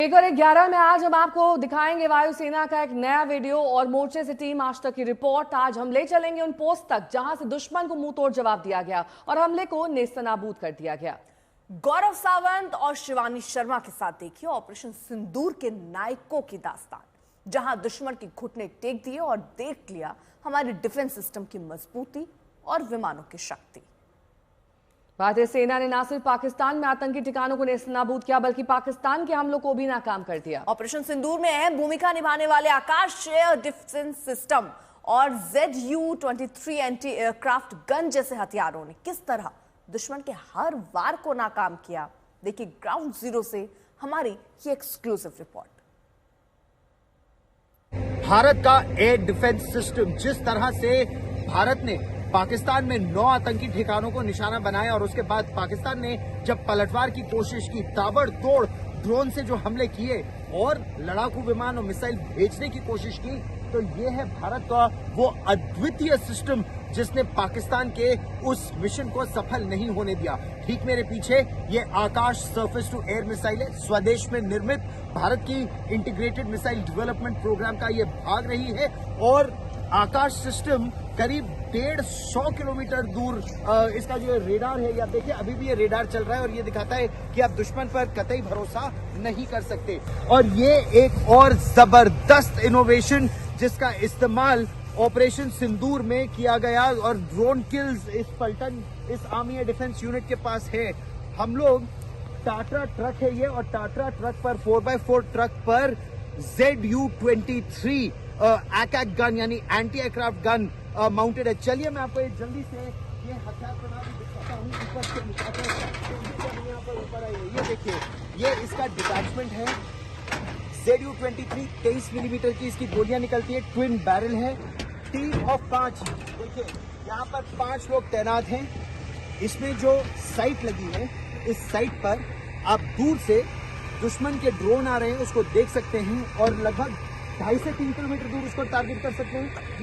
एक और 11 में आज हम आपको दिखाएंगे वायुसेना का एक नया वीडियो और मोर्चे से टीम आज तक की रिपोर्ट। आज हम ले चलेंगे उन पोस्ट तक जहां से दुश्मन को मुंह तोड़ जवाब दिया गया और हमले को नेस्तनाबूद कर दिया गया। गौरव सावंत और शिवानी शर्मा के साथ देखिए ऑपरेशन सिंदूर के नायकों की दास्तान, जहां दुश्मन के घुटने टेक दिए और देख लिया हमारे डिफेंस सिस्टम की मजबूती और विमानों की शक्ति। भारतीय सेना ने न सिर्फ पाकिस्तान में आतंकी ठिकानों को नेस्तनाबूद किया बल्कि पाकिस्तान के हमलों को भी नाकाम कर दिया। ऑपरेशन सिंदूर में अहम भूमिका निभाने वाले आकाश एयर डिफेंस सिस्टम और ZU-23 एंटी एयरक्राफ्ट गन जैसे हथियारों ने किस तरह दुश्मन के हर वार को नाकाम किया, देखिए ग्राउंड जीरो से हमारी ये एक्सक्लूसिव रिपोर्ट। भारत का एयर डिफेंस सिस्टम जिस तरह से भारत ने पाकिस्तान में 9 आतंकी ठिकानों को निशाना बनाया और उसके बाद पाकिस्तान ने जब पलटवार की कोशिश की, ताबड़तोड़ ड्रोन से जो हमले किए और लड़ाकू विमान और मिसाइल भेजने की कोशिश की, तो ये है भारत का वो अद्वितीय सिस्टम जिसने पाकिस्तान के उस मिशन को सफल नहीं होने दिया। ठीक मेरे पीछे ये आकाश सरफेस टू एयर मिसाइल है, स्वदेश में निर्मित भारत की इंटीग्रेटेड मिसाइल डेवलपमेंट प्रोग्राम का ये भाग रही है। और आकाश सिस्टम करीब 150 किलोमीटर दूर इसका जो रेडार है, या देखिए अभी भी ये रेडार चल रहा है और ये दिखाता है कि आप दुश्मन पर कतई भरोसा नहीं कर सकते। और ये एक और जबरदस्त इनोवेशन जिसका इस्तेमाल ऑपरेशन सिंदूर में किया गया और ड्रोन किल्स इस पलटन इस आर्मी एयर डिफेंस यूनिट के पास है। हम लोग टाटा ट्रक है ये, और टाटा ट्रक पर 4x4 ट्रक पर ZU-23 ACAC गन यानी एंटी एयरक्राफ्ट गन माउंटेड है। चलिए मैं आपको जल्दी से ये हथियार प्रणाली दिखाता हूँ। ऊपर से यहाँ पर ऊपर आइए, ये देखिए ये इसका डिटैचमेंट है। ZU-23 23 मिलीमीटर की इसकी गोलियां निकलती है, ट्विन बैरल है, टीम ऑफ 5। देखिए यहाँ पर 5 लोग तैनात हैं। इसमें जो साइट लगी है, इस साइट पर आप दूर से दुश्मन के ड्रोन आ रहे हैं उसको देख सकते हैं और लगभग 2.5 से 3 किलोमीटर दूर उसको टारगेट कर सकते हैं।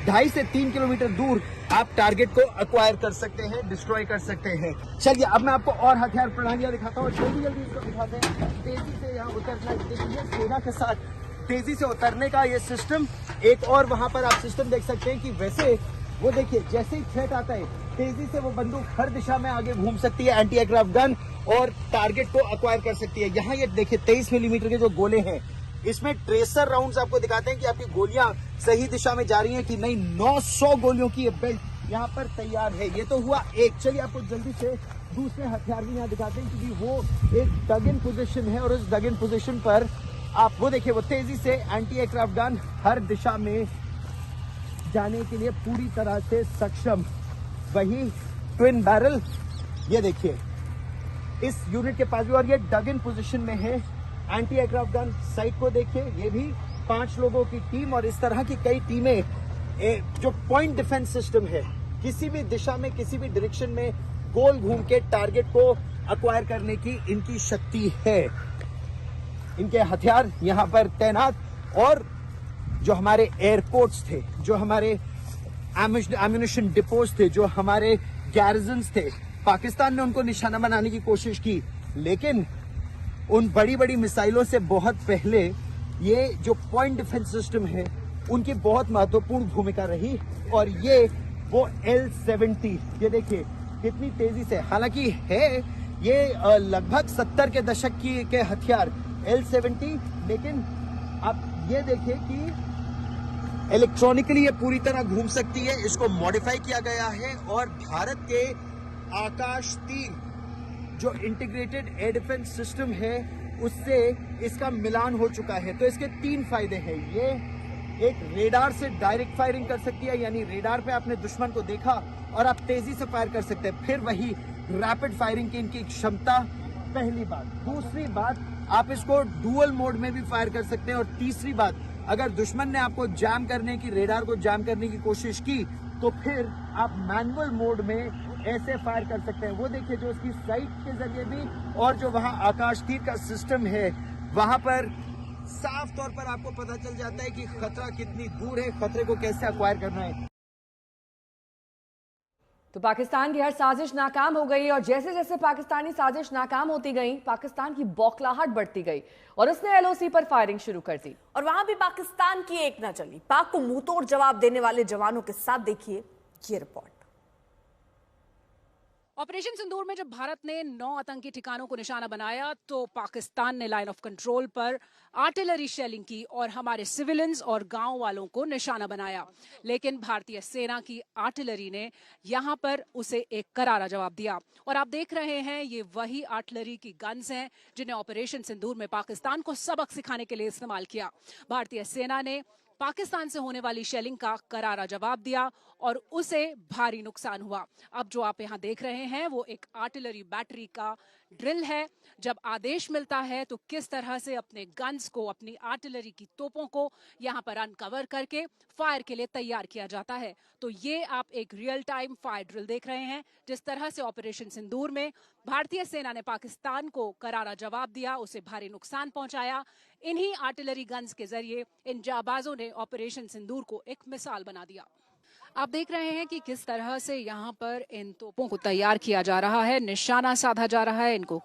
2.5 से 3 किलोमीटर दूर आप टारगेट को एक्वायर कर सकते हैं, डिस्ट्रॉय कर सकते हैं। चलिए अब मैं आपको और हथियार प्रणालियां दिखाता हूँ, जल्दी जल्दी इसको दिखाते हैं। तेजी से यहाँ उतरना, देखिए सेना के साथ तेजी से उतरने का ये सिस्टम। एक और वहां पर आप सिस्टम देख सकते हैं कि वैसे वो देखिए जैसे ही थ्रेट आता है तेजी से वो बंदूक हर दिशा में आगे घूम सकती है, एंटी एयरक्राफ्ट गन, और टारगेट को एक्वायर कर सकती है। यहाँ ये देखिए 23 मिलीमीटर के जो गोले हैं, इसमें ट्रेसर राउंड्स आपको दिखाते हैं कि आपकी गोलियां सही दिशा में जा रही हैं कि नहीं। 900 गोलियों की ये बेल्ट यहाँ पर तैयार है। ये तो हुआ एक। चलिए आपको जल्दी से दूसरे हथियार भी यहाँ दिखाते हैं क्योंकि वो एक डग इन पोजिशन है और उस डग इन पोजिशन पर आप वो देखिए वो तेजी से एंटी एयरक्राफ्ट गन हर दिशा में जाने के लिए पूरी तरह से सक्षम। वही ट्विन बैरल, ये देखिए इस यूनिट के पास भी, और ये डग इन पोजिशन में है। एंटी एयरक्राफ्ट गन साइट को देखिए, ये भी 5 लोगों की टीम और इस तरह की कई टीमें। जो पॉइंट डिफेंस सिस्टम है, किसी भी दिशा में किसी भी डायरेक्शन में गोल घूम के टारगेट को एक्वायर करने की इनकी शक्ति है। इनके हथियार यहाँ पर तैनात, और जो हमारे एयरपोर्ट्स थे, जो हमारे एम्यूनिशन डिपोज थे, जो हमारे गैरिजन्स थे, पाकिस्तान ने उनको निशाना बनाने की कोशिश की, लेकिन उन बड़ी बड़ी मिसाइलों से बहुत पहले ये जो पॉइंट डिफेंस सिस्टम है उनकी बहुत महत्वपूर्ण भूमिका रही। और ये वो L-70, ये देखिए कितनी तेजी से, हालांकि है ये लगभग 70 के दशक के हथियार L-70, लेकिन आप ये देखिए कि इलेक्ट्रॉनिकली ये पूरी तरह घूम सकती है। इसको मॉडिफाई किया गया है और भारत के आकाश 3 जो इंटीग्रेटेड एयर डिफेंस सिस्टम है उससे इसका मिलान हो चुका है। तो इसके 3 फायदे हैं। ये एक रेडार से डायरेक्ट फायरिंग कर सकती है, यानी रेडार पे आपने दुश्मन को देखा और आप तेजी से फायर कर सकते हैं। फिर वही रैपिड फायरिंग की इनकी क्षमता, पहली बात। दूसरी बात, आप इसको डुअल मोड में भी फायर कर सकते हैं। और तीसरी बात, अगर दुश्मन ने आपको जैम करने की, रेडार को जैम करने की कोशिश की, तो फिर आप मैनुअल मोड में ऐसे फायर कर सकते हैं। वो देखिए जो उसकी साइट के जरिए भी, और जो वहां आकाश तीर का सिस्टम है वहां पर साफ तौर पर आपको पता चल जाता है कि खतरा कितनी दूर है, खतरे को कैसे एक्वायर करना है। तो पाकिस्तान की हर साजिश नाकाम हो गई और जैसे जैसे पाकिस्तानी साजिश नाकाम होती गई, पाकिस्तान की बौखलाहट बढ़ती गई और उसने एलओसी पर फायरिंग शुरू कर दी। और वहां भी पाकिस्तान की एक न चली। पाक को मुंहतोड़ जवाब देने वाले जवानों के साथ देखिए ये रिपोर्ट। ऑपरेशन सिंदूर में जब भारत ने 9 आतंकी ठिकानों को निशाना बनाया तो पाकिस्तान ने लाइन ऑफ कंट्रोल पर आर्टिलरी शेलिंग की और हमारे सिविलियंस और गांव वालों को निशाना बनाया। लेकिन भारतीय सेना की आर्टिलरी ने यहां पर उसे एक करारा जवाब दिया। और आप देख रहे हैं ये वही आर्टिलरी की गन्स हैं जिन्हें ऑपरेशन सिंदूर में पाकिस्तान को सबक सिखाने के लिए इस्तेमाल किया। भारतीय सेना ने पाकिस्तान से होने वाली शेलिंग का करारा जवाब दिया और उसे भारी नुकसान हुआ। अब जो आप यहाँ देख रहे हैं वो एक आर्टिलरी बैटरी का ड्रिल है। जब आदेश मिलता है तो किस तरह से अपने गन्स को, अपनी आर्टिलरी की तोपों को यहाँ पर अनकवर करके फायर के लिए तैयार किया जाता है। तो ये आप एक रियल टाइम फायर ड्रिल देख रहे हैं। जिस तरह से ऑपरेशन सिंदूर में भारतीय सेना ने पाकिस्तान को करारा जवाब दिया, उसे भारी नुकसान पहुंचाया, इन्हीं आर्टिलरी गन्स के जरिए इन जाबाजों ने ऑपरेशन सिंदूर को एक मिसाल बना दिया। आप देख रहे हैं कि किस तरह से यहाँ पर इन तोपों को तैयार किया जा रहा है, निशाना साधा जा रहा है। इनको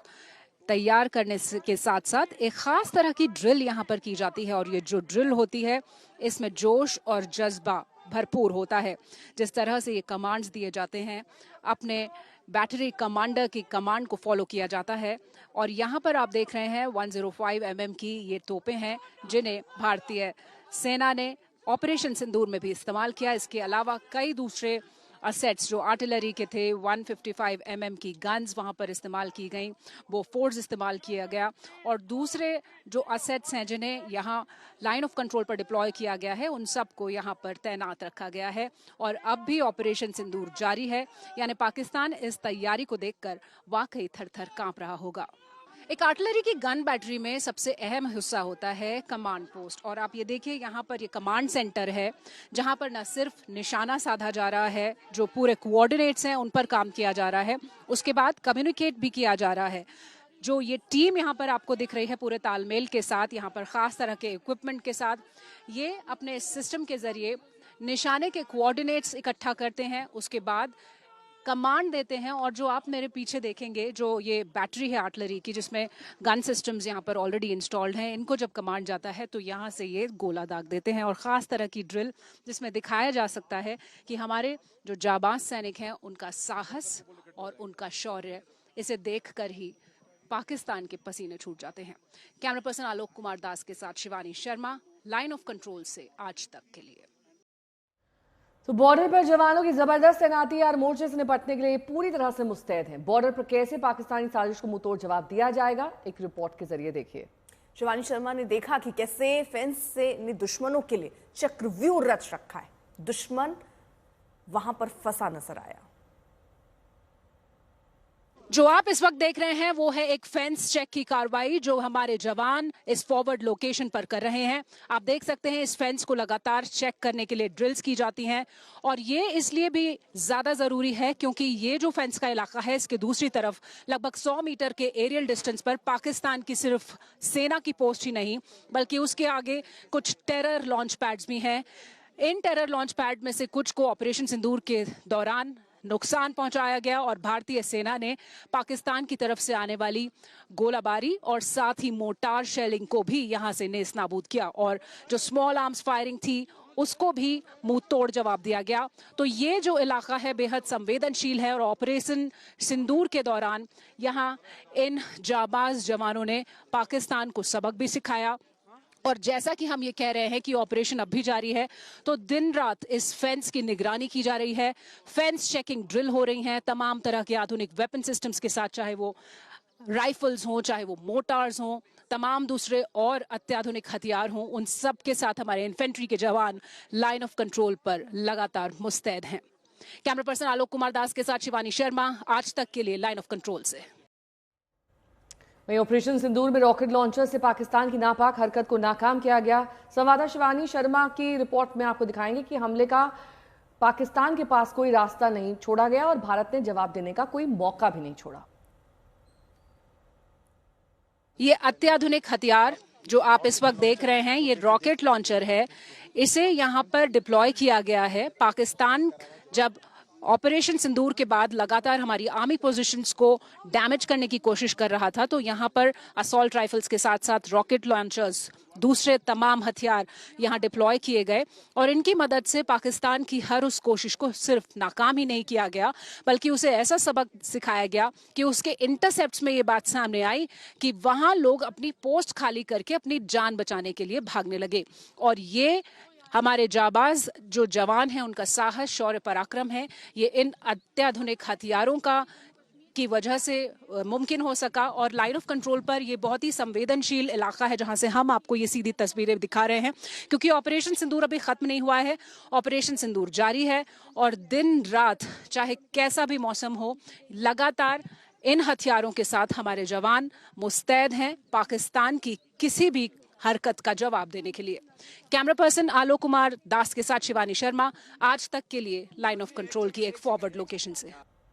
तैयार करने के साथ साथ एक खास तरह की ड्रिल यहाँ पर की जाती है और ये जो ड्रिल होती है इसमें जोश और जज्बा भरपूर होता है। जिस तरह से ये कमांड्स दिए जाते हैं, अपने बैटरी कमांडर की कमांड को फॉलो किया जाता है। और यहाँ पर आप देख रहे हैं 105 mm की ये तोपें हैं जिन्हें भारतीय सेना ने ऑपरेशन सिंदूर में भी इस्तेमाल किया। इसके अलावा कई दूसरे असेट्स जो आर्टिलरी के थे, 155 mm की गन्स वहां पर इस्तेमाल की गई, वो फोर्स इस्तेमाल किया गया और दूसरे जो असेट्स हैं जिन्हें यहाँ लाइन ऑफ कंट्रोल पर डिप्लॉय किया गया है उन सबको यहाँ पर तैनात रखा गया है। और अब भी ऑपरेशन सिंदूर जारी है, यानी पाकिस्तान इस तैयारी को देखकर वाकई थर थर कांप रहा होगा। एक आर्टिलरी की गन बैटरी में सबसे अहम हिस्सा होता है कमांड पोस्ट। और आप ये देखिए यहाँ पर ये कमांड सेंटर है जहाँ पर न सिर्फ निशाना साधा जा रहा है, जो पूरे कोऑर्डिनेट्स हैं उन पर काम किया जा रहा है, उसके बाद कम्युनिकेट भी किया जा रहा है। जो ये टीम यहाँ पर आपको दिख रही है पूरे तालमेल के साथ, यहाँ पर खास तरह के इक्विपमेंट के साथ, ये अपने सिस्टम के जरिए निशाने के कोऑर्डिनेट्स इकट्ठा करते हैं, उसके बाद कमांड देते हैं। और जो आप मेरे पीछे देखेंगे जो ये बैटरी है आर्टिलरी की जिसमें गन सिस्टम्स यहाँ पर ऑलरेडी इंस्टॉल्ड हैं, इनको जब कमांड जाता है तो यहाँ से ये गोला दाग देते हैं। और ख़ास तरह की ड्रिल जिसमें दिखाया जा सकता है कि हमारे जो जाबाज सैनिक हैं उनका साहस और उनका शौर्य, इसे देखकर ही पाकिस्तान के पसीने छूट जाते हैं। कैमरा पर्सन आलोक कुमार दास के साथ Shivani Sharma, line of control से आज तक के लिए। तो बॉर्डर पर जवानों की जबरदस्त तैनाती और मोर्चे से निपटने के लिए पूरी तरह से मुस्तैद हैं। बॉर्डर पर कैसे पाकिस्तानी साजिश को मुंहतोड़ जवाब दिया जाएगा, एक रिपोर्ट के जरिए देखिए। शिवानी शर्मा ने देखा कि कैसे फेंस से ने दुश्मनों के लिए चक्रव्यूह रच रखा है। दुश्मन वहां पर फंसा नजर आया। जो आप इस वक्त देख रहे हैं वो है एक फेंस चेक की कार्रवाई जो हमारे जवान इस फॉरवर्ड लोकेशन पर कर रहे हैं। आप देख सकते हैं इस फेंस को लगातार चेक करने के लिए ड्रिल्स की जाती हैं और ये इसलिए भी ज्यादा जरूरी है क्योंकि ये जो फेंस का इलाका है इसके दूसरी तरफ लगभग 100 मीटर के एरियल डिस्टेंस पर पाकिस्तान की सिर्फ सेना की पोस्ट ही नहीं बल्कि उसके आगे कुछ टेरर लॉन्च पैड्स भी हैं। इन टेरर लॉन्च पैड में से कुछ को ऑपरेशन सिंदूर के दौरान नुकसान पहुंचाया गया और भारतीय सेना ने पाकिस्तान की तरफ से आने वाली गोलाबारी और साथ ही मोर्टार शेलिंग को भी यहां से नेस्त नाबूद किया और जो स्मॉल आर्म्स फायरिंग थी उसको भी मुंह तोड़ जवाब दिया गया। तो ये जो इलाका है बेहद संवेदनशील है और ऑपरेशन सिंदूर के दौरान यहाँ इन जाबाज जवानों ने पाकिस्तान को सबक भी सिखाया। और जैसा कि हम ये कह रहे हैं कि ऑपरेशन अब भी जारी है तो दिन रात इस फेंस की निगरानी की जा रही है, फेंस चेकिंग ड्रिल हो रही हैं तमाम तरह के आधुनिक वेपन सिस्टम्स के साथ, चाहे वो राइफल्स हों, चाहे वो मोटार्स हों, तमाम दूसरे और अत्याधुनिक हथियार हों, उन सब के साथ हमारे इन्फेंट्री के जवान लाइन ऑफ कंट्रोल पर लगातार मुस्तैद हैं। कैमरा पर्सन आलोक कुमार दास के साथ शिवानी शर्मा, आज तक के लिए लाइन ऑफ कंट्रोल से। वहीं ऑपरेशन सिंदूर में रॉकेट लॉन्चर से पाकिस्तान की नापाक हरकत को नाकाम किया गया। संवाददाता शिवानी शर्मा की रिपोर्ट में आपको दिखाएंगे कि हमले का पाकिस्तान के पास कोई रास्ता नहीं छोड़ा गया और भारत ने जवाब देने का कोई मौका भी नहीं छोड़ा। ये अत्याधुनिक हथियार जो आप इस वक्त देख रहे हैं ये रॉकेट लॉन्चर है, इसे यहाँ पर डिप्लॉय किया गया है। पाकिस्तान जब ऑपरेशन सिंदूर के बाद लगातार हमारी आर्मी पोजीशंस को डैमेज करने की कोशिश कर रहा था, तो यहाँ पर असॉल्ट राइफल्स के साथ साथ रॉकेट लॉन्चर्स, दूसरे तमाम हथियार यहाँ डिप्लॉय किए गए और इनकी मदद से पाकिस्तान की हर उस कोशिश को सिर्फ नाकाम ही नहीं किया गया, बल्कि उसे ऐसा सबक सिखाया गया कि उसके इंटरसेप्ट्स में ये बात सामने आई कि वहां लोग अपनी पोस्ट खाली करके अपनी जान बचाने के लिए भागने लगे। और ये हमारे जाबाज जो जवान हैं, उनका साहस, शौर्य, पराक्रम है, ये इन अत्याधुनिक हथियारों की वजह से मुमकिन हो सका। और लाइन ऑफ कंट्रोल पर ये बहुत ही संवेदनशील इलाका है जहां से हम आपको ये सीधी तस्वीरें दिखा रहे हैं, क्योंकि ऑपरेशन सिंदूर अभी खत्म नहीं हुआ है। ऑपरेशन सिंदूर जारी है और दिन रात चाहे कैसा भी मौसम हो, लगातार इन हथियारों के साथ हमारे जवान मुस्तैद हैं पाकिस्तान की किसी भी हरकत का जवाब देने के लिए। कैमरा पर्सन आलोक कुमार दास के साथ शिवानी शर्मा, आज तक के लिए लाइन ऑफ कंट्रोल की एक फॉरवर्ड लोकेशन से।